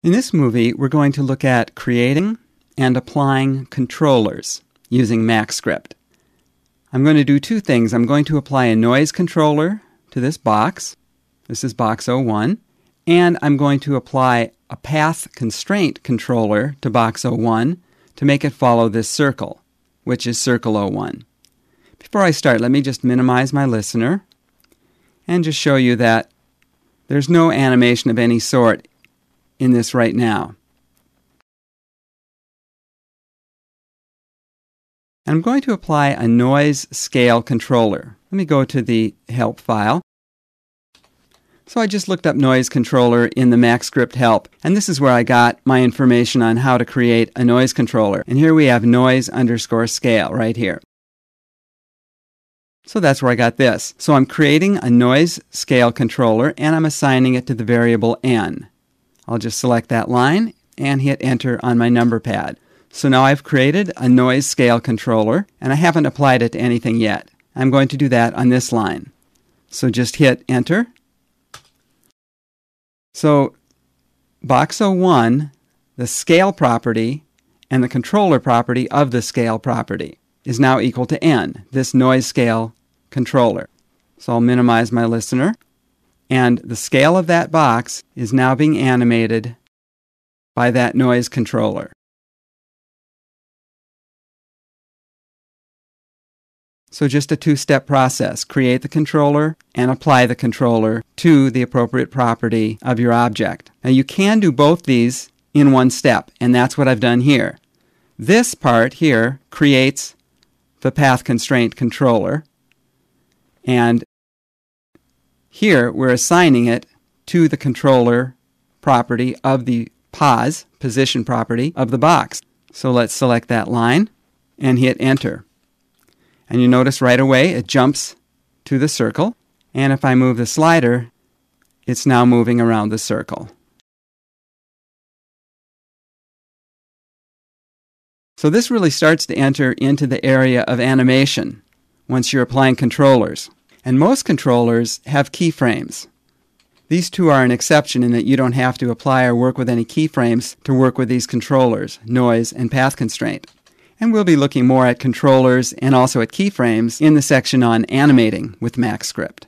In this movie, we're going to look at creating and applying controllers using MaxScript. I'm going to do two things. I'm going to apply a noise controller to this box. This is box 01. And I'm going to apply a path constraint controller to box 01 to make it follow this circle, which is circle 01. Before I start, let me just minimize my listener and just show you that there's no animation of any sort in this right now. And I'm going to apply a noise scale controller. Let me go to the help file. So I just looked up noise controller in the MaxScript help, and this is where I got my information on how to create a noise controller. And here we have noise_scale right here. So that's where I got this. So I'm creating a noise scale controller and I'm assigning it to the variable n. I'll just select that line and hit enter on my number pad. So now I've created a noise scale controller and I haven't applied it to anything yet. I'm going to do that on this line. So just hit enter. So box 01, the scale property and the controller property of the scale property is now equal to n, this noise scale controller. So I'll minimize my listener. And the scale of that box is now being animated by that noise controller. So just a two-step process. Create the controller and apply the controller to the appropriate property of your object. Now you can do both these in one step, and that's what I've done here. This part here creates the path constraint controller, and here we're assigning it to the controller property of the position property of the box. So let's select that line and hit enter. And you notice right away it jumps to the circle, and if I move the slider, it's now moving around the circle. So this really starts to enter into the area of animation once you're applying controllers. And most controllers have keyframes. These two are an exception in that you don't have to apply or work with any keyframes to work with these controllers, noise and path constraint. And we'll be looking more at controllers and also at keyframes in the section on animating with MaxScript.